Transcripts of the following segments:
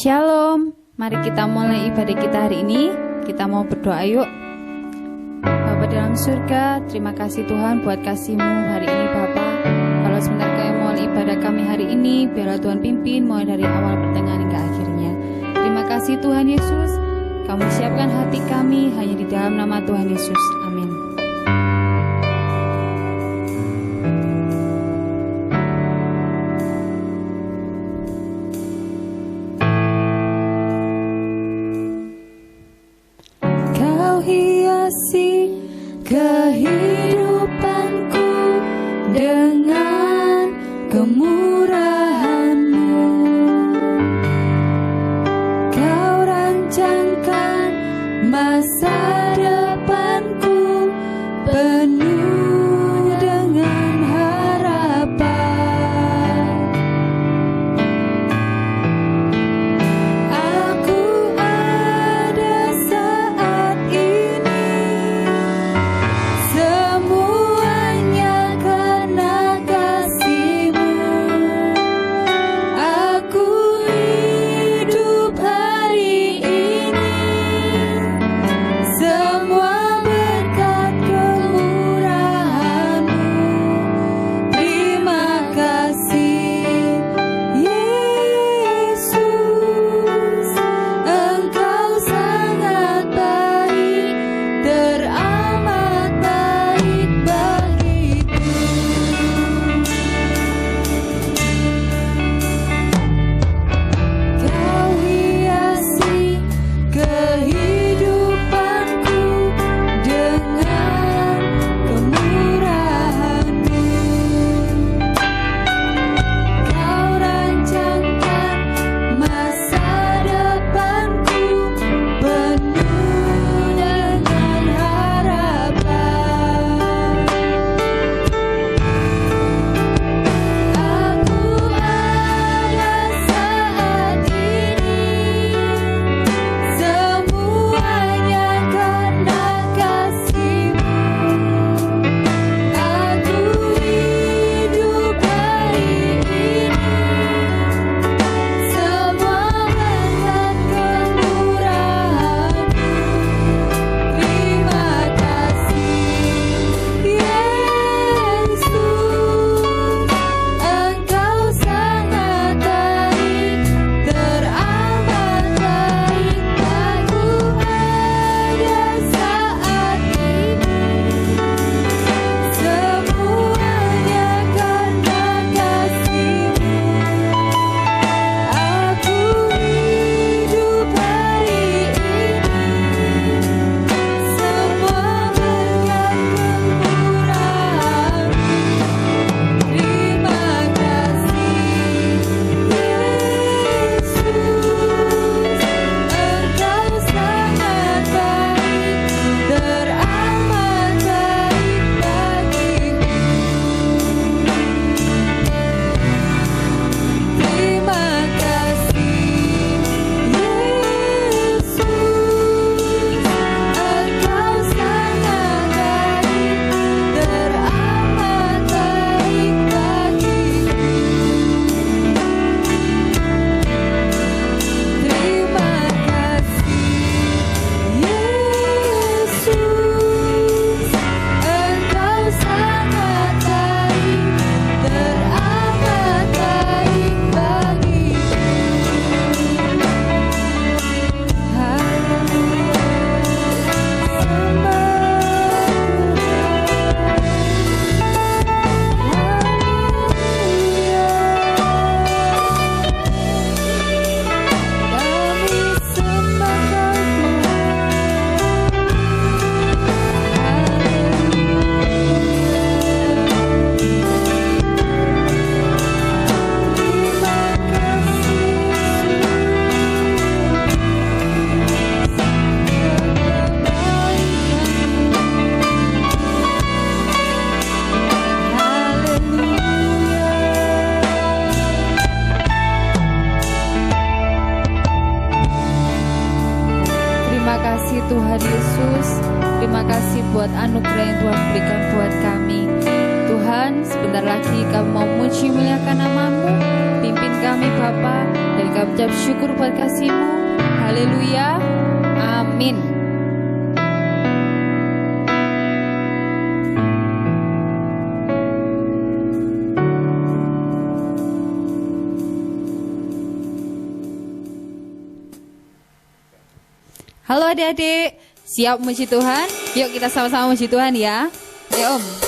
Shalom, mari kita mulai ibadah kita hari ini. Kita mau berdoa yuk. Bapa dalam surga, terima kasih Tuhan buat kasih-Mu hari ini Bapa. Kalau sebentar kami mulai ibadah kami hari ini, biarlah Tuhan pimpin mulai dari awal pertengahan hingga akhirnya. Terima kasih Tuhan Yesus, Kamu siapkan hati kami hanya di dalam nama Tuhan Yesus. Amin. Hiasi kehidupanku dengan kemurahan-Mu. Kau rancangkan masa depanku penuh dengan harapan. Aku ada saat ini semuanya karena kasih-Mu. Aku hidup hari ini semua berkat kemurahan-Mu. Terima kasih Yesus, Engkau sangat baik, teramat baik bagiku. Kau hiasi kehidupanku dengan kemurahan-Mu. Kau rancangkan masa depanku penuh dengan harapan. Aku ada saat ini semuanya karena kasih-Mu. Aku hidup hari ini semua berkat kemurahan-Mu. Terima kasih Yesus, Engkau sangat baik, teramat baik. Aku ada saat ini semuanya karena kasih-Mu. Aku hidup hari ini semua berkat kemurahan-Mu. Terima kasih Yesus, Engkau sangat baik, teramat baik bagiku. Terima kasih Yesus, Engkau sangat baik, teramat baik bagiku. Terima kasih Yesus, Engkau sangat baik, teramat baik bagiku. Haleluya, kami sembah Kau Terima kasih Tuhan Yesus. Terima kasih buat anugerah yang Tuhan berikan buat kami. Tuhan Tuhan, sebentar lagi kami mau memuji muliakan nama-Mu. Pimpin kami Bapa, dan kami ucap syukur buat kasih-Mu. Haleluya, amin. Halo adik-adik, siap memuji Tuhan? Yuk kita sama-sama memuji Tuhan ya. Ya Om.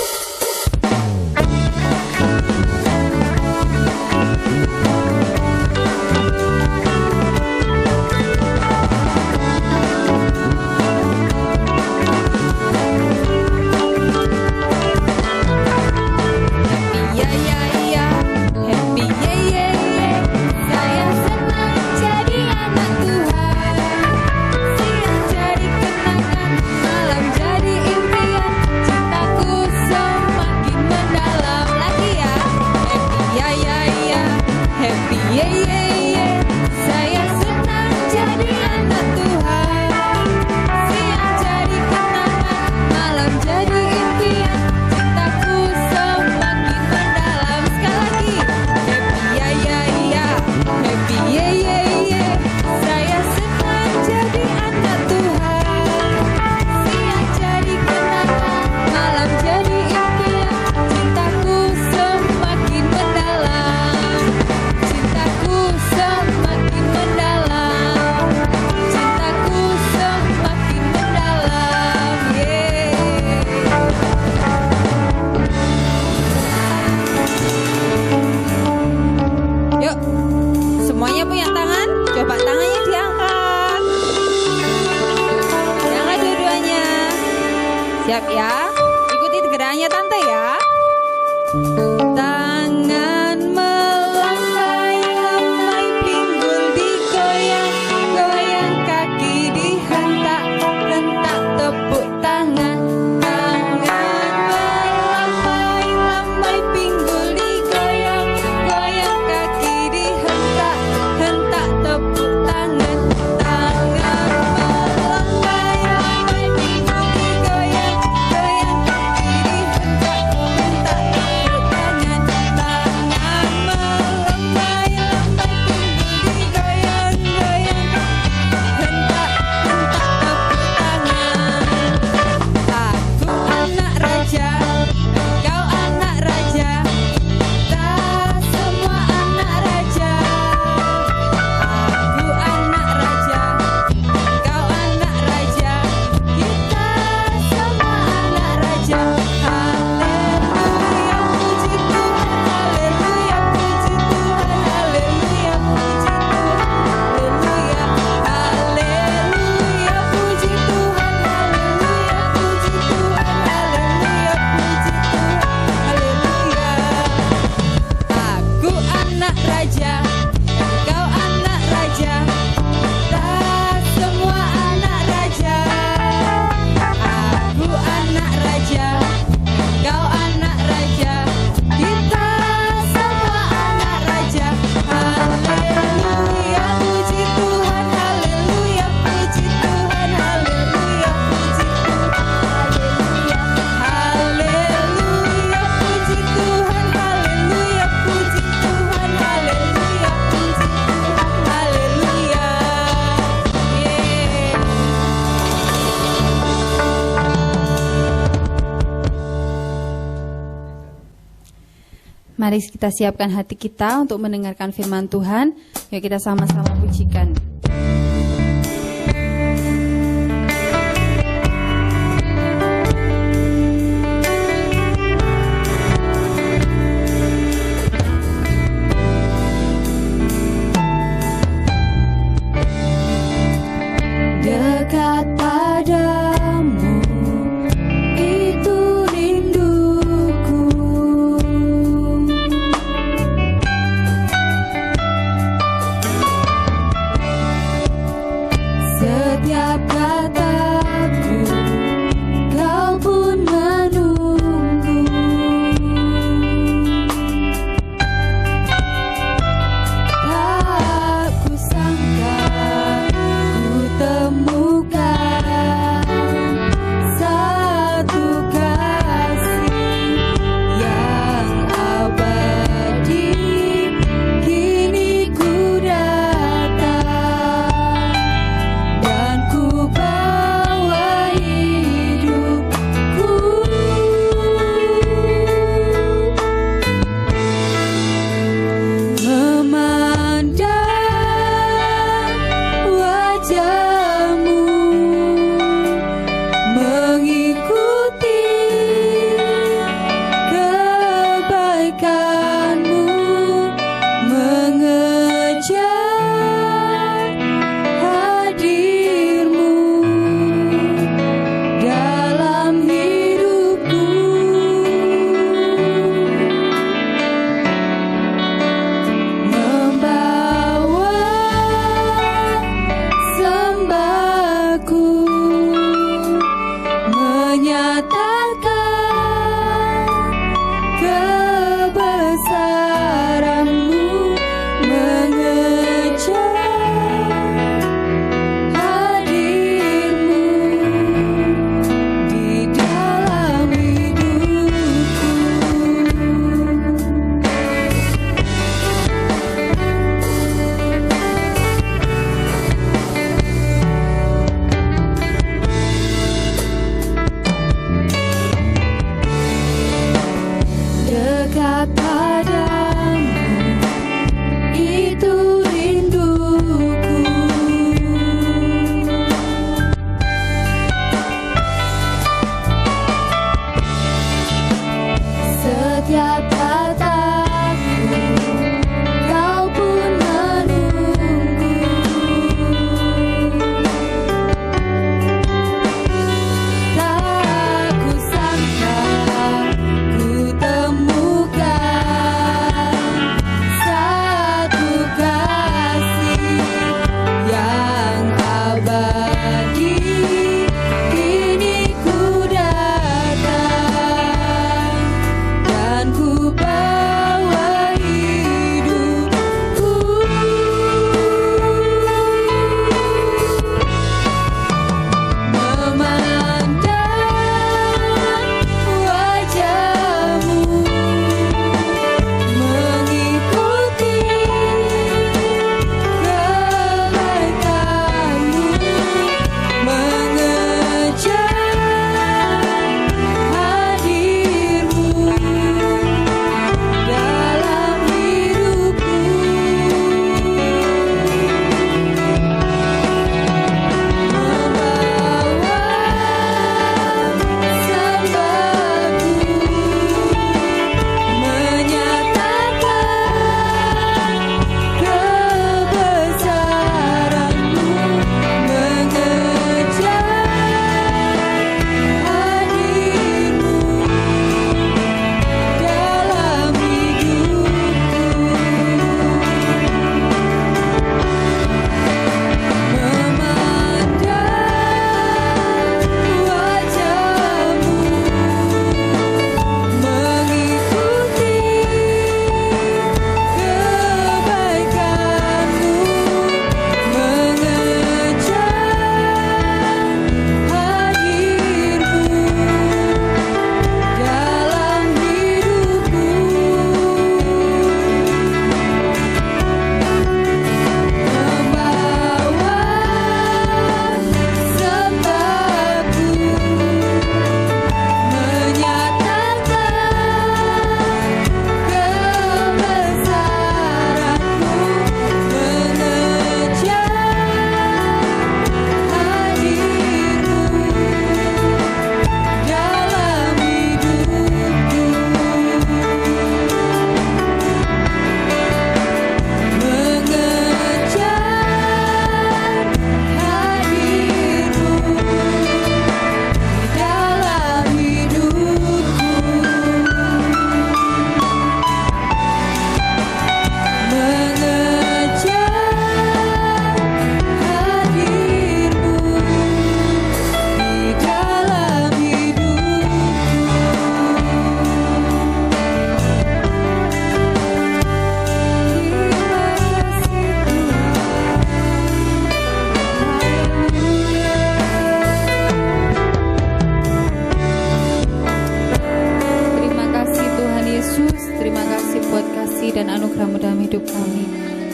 Siap ya, ikuti gerakannya tante ya. Tangan melambai-lambai, pinggul digoyang, goyang kaki dihentak-hentak, tepuk tangan. Tangan melambai-lambai, pinggul digoyang, goyang kaki dihentak-hentak, tepuk tangan. Mari kita siapkan hati kita untuk mendengarkan firman Tuhan. Yuk kita sama-sama pujikan. Dekat padamu itu rinduku, setiap kataku kau pun menunggu. Tak ku sangka ku temukan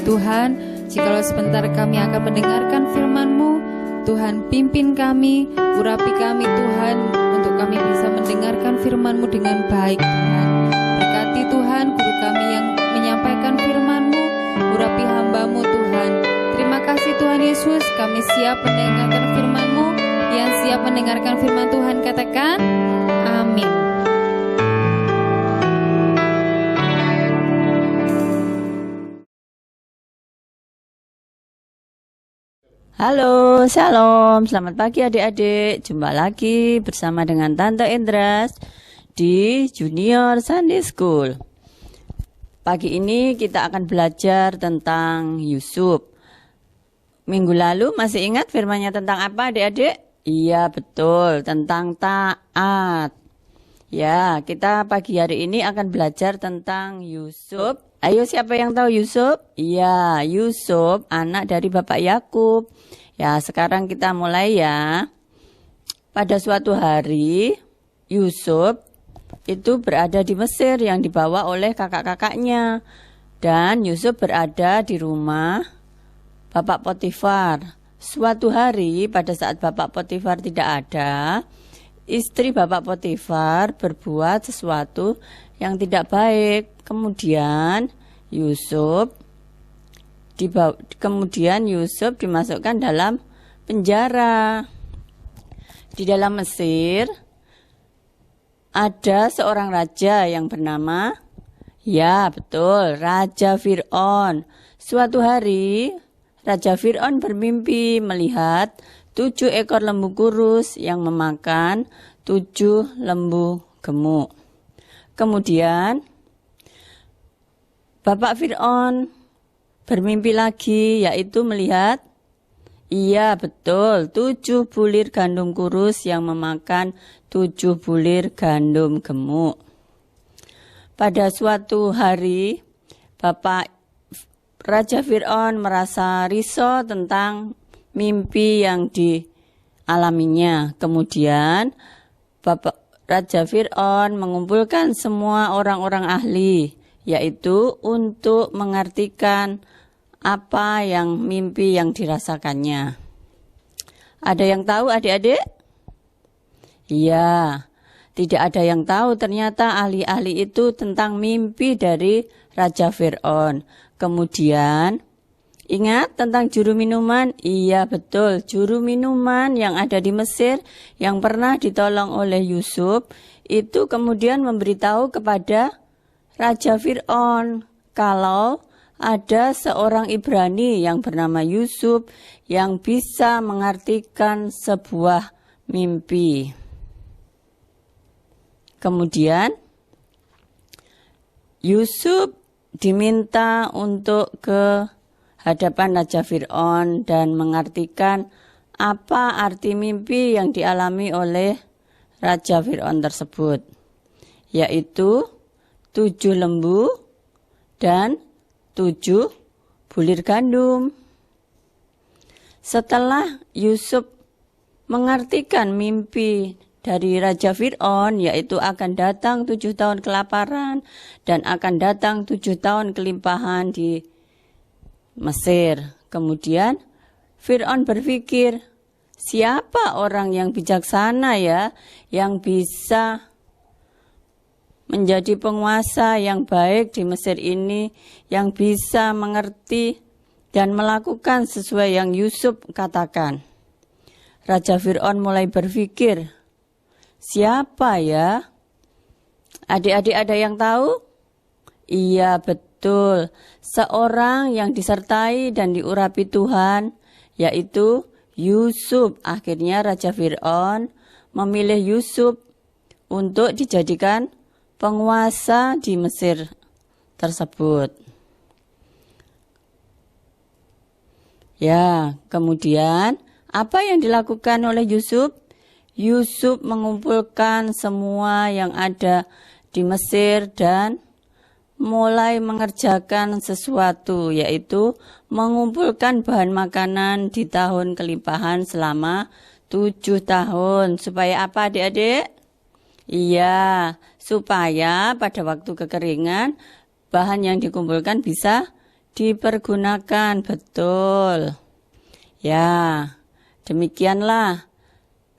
Tuhan, jikalau sebentar kami akan mendengarkan firman-Mu, Tuhan pimpin kami, urapi kami Tuhan, untuk kami bisa mendengarkan firman-Mu dengan baik Tuhan. Berkati Tuhan guru kami yang menyampaikan firman-Mu, urapi hamba-Mu Tuhan. Terima kasih Tuhan Yesus, kami siap mendengarkan firman-Mu. Yang siap mendengarkan firman Tuhan katakan, amin. Halo, shalom, selamat pagi adik-adik. Jumpa lagi bersama dengan Tante Indras di Junior Sunday School. Pagi ini kita akan belajar tentang Yusuf. Minggu lalu masih ingat firmannya tentang apa adik-adik? Iya betul, tentang taat. Ya, kita pagi hari ini akan belajar tentang Yusuf. Ayo, siapa yang tahu Yusuf? Iya, Yusuf anak dari Bapak Yakub. Ya, sekarang kita mulai ya. Pada suatu hari, Yusuf itu berada di Mesir yang dibawa oleh kakak-kakaknya. Dan Yusuf berada di rumah Bapak Potifar. Suatu hari, pada saat Bapak Potifar tidak ada, istri Bapak Potifar berbuat sesuatu yang tidak baik. Kemudian Yusuf dimasukkan dalam penjara. Di dalam Mesir ada seorang raja yang bernama, ya betul, Raja Fir'aun. Suatu hari Raja Fir'aun bermimpi melihat 7 ekor lembu kurus yang memakan 7 lembu gemuk. Kemudian Bapak Fir'aun bermimpi lagi, yaitu melihat, iya betul, 7 bulir gandum kurus yang memakan 7 bulir gandum gemuk. Pada suatu hari, Bapak Raja Fir'aun merasa risau tentang mimpi yang dialaminya. Kemudian Bapak Raja Fir'aun mengumpulkan semua orang-orang ahli, yaitu untuk mengartikan apa yang mimpi yang dirasakannya. Ada yang tahu adik-adik? Iya, tidak ada yang tahu ternyata ahli-ahli itu tentang mimpi dari Raja Fir'aun. Kemudian, ingat tentang juru minuman? Iya betul, juru minuman yang ada di Mesir yang pernah ditolong oleh Yusuf, itu kemudian memberitahu kepada Raja Fir'aun kalau ada seorang Ibrani yang bernama Yusuf yang bisa mengartikan sebuah mimpi. Kemudian Yusuf diminta untuk ke hadapan Raja Fir'aun dan mengartikan apa arti mimpi yang dialami oleh Raja Fir'aun tersebut, yaitu 7 lembu dan 7 bulir gandum. Setelah Yusuf mengartikan mimpi dari Raja Fir'aun, yaitu akan datang 7 tahun kelaparan dan akan datang 7 tahun kelimpahan di Mesir. Kemudian Fir'aun berpikir, siapa orang yang bijaksana ya, yang bisa menjadi penguasa yang baik di Mesir ini, yang bisa mengerti dan melakukan sesuai yang Yusuf katakan. Raja Fir'aun mulai berpikir, siapa ya? Adik-adik ada yang tahu? Iya betul, seorang yang disertai dan diurapi Tuhan, yaitu Yusuf. Akhirnya Raja Fir'aun memilih Yusuf untuk dijadikan penguasa di Mesir tersebut. Ya, kemudian apa yang dilakukan oleh Yusuf? Yusuf mengumpulkan semua yang ada di Mesir dan mulai mengerjakan sesuatu, yaitu mengumpulkan bahan makanan di tahun kelimpahan selama 7 tahun. Supaya apa adik-adik? Iya, supaya pada waktu kekeringan bahan yang dikumpulkan bisa dipergunakan. Betul. Ya, demikianlah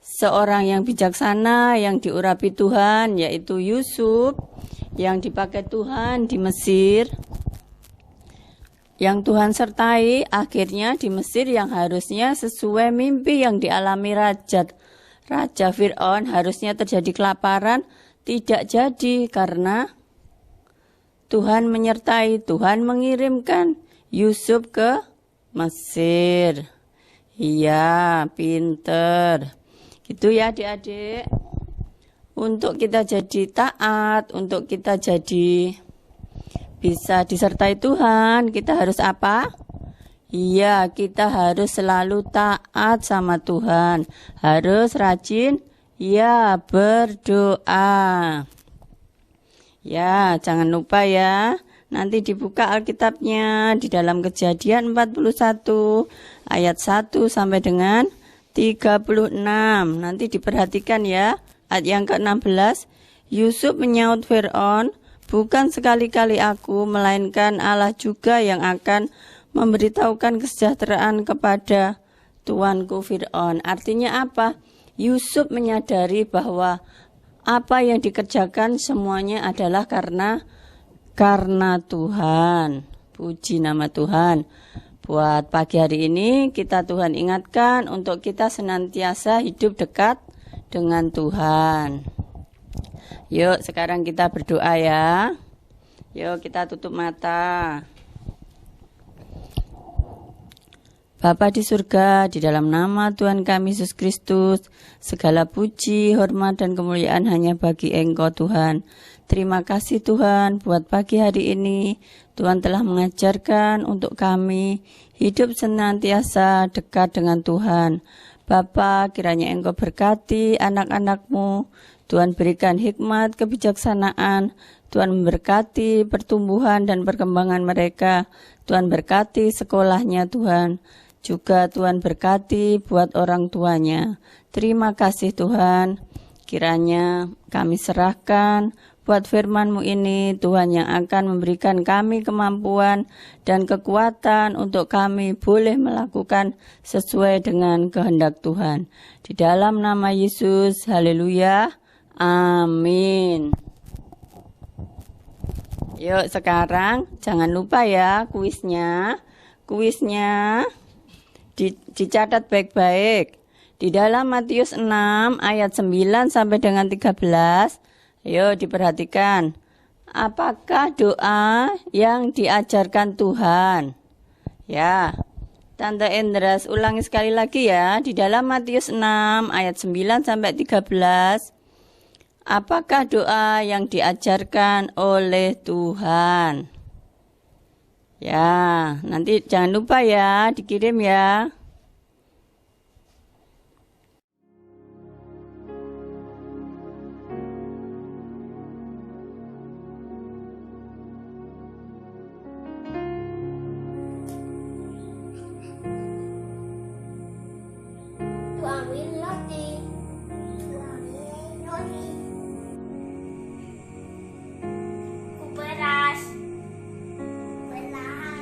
seorang yang bijaksana yang diurapi Tuhan, yaitu Yusuf, yang dipakai Tuhan di Mesir, yang Tuhan sertai akhirnya di Mesir yang harusnya sesuai mimpi yang dialami Raja Fir'aun, harusnya terjadi kelaparan, tidak jadi karena Tuhan menyertai, Tuhan mengirimkan Yusuf ke Mesir. Iya, pinter. Gitu ya adik-adik. Untuk kita jadi taat, untuk kita jadi bisa disertai Tuhan, kita harus apa? Iya, kita harus selalu taat sama Tuhan. Harus rajin, ya, berdoa. Ya, jangan lupa ya. Nanti dibuka Alkitabnya di dalam Kejadian 41 ayat 1 sampai dengan 36. Nanti diperhatikan ya. Ayat yang ke-16, Yusuf menyaut Fir'aun, bukan sekali-kali aku, melainkan Allah juga yang akan memberitahukan kesejahteraan kepada tuanku Fir'aun. Artinya apa? Yusuf menyadari bahwa apa yang dikerjakan semuanya adalah karena Tuhan. Puji nama Tuhan. Buat pagi hari ini kita Tuhan ingatkan untuk kita senantiasa hidup dekat dengan Tuhan. Yuk sekarang kita berdoa ya. Yuk kita tutup mata. Bapa di surga, di dalam nama Tuhan kami Yesus Kristus, segala puji, hormat, dan kemuliaan hanya bagi Engkau Tuhan. Terima kasih Tuhan buat pagi hari ini. Tuhan telah mengajarkan untuk kami hidup senantiasa dekat dengan Tuhan. Bapa, kiranya Engkau berkati anak-anak-Mu. Tuhan berikan hikmat, kebijaksanaan. Tuhan memberkati pertumbuhan dan perkembangan mereka. Tuhan berkati sekolahnya Tuhan. Juga Tuhan berkati buat orang tuanya. Terima kasih Tuhan. Kiranya kami serahkan buat firman-Mu ini, Tuhan, yang akan memberikan kami kemampuan dan kekuatan untuk kami boleh melakukan sesuai dengan kehendak Tuhan. Di dalam nama Yesus, haleluya, amin. Yuk sekarang jangan lupa ya kuisnya dicatat baik-baik. Di dalam Matius 6 ayat 9 sampai dengan 13, ayo diperhatikan. Apakah doa yang diajarkan Tuhan? Ya, Tante Endras ulangi sekali lagi ya. Di dalam Matius 6 ayat 9 sampai 13, apakah doa yang diajarkan oleh Tuhan? Ya, nanti jangan lupa ya, dikirim ya. Tuangin roti. Kuperas. Beras.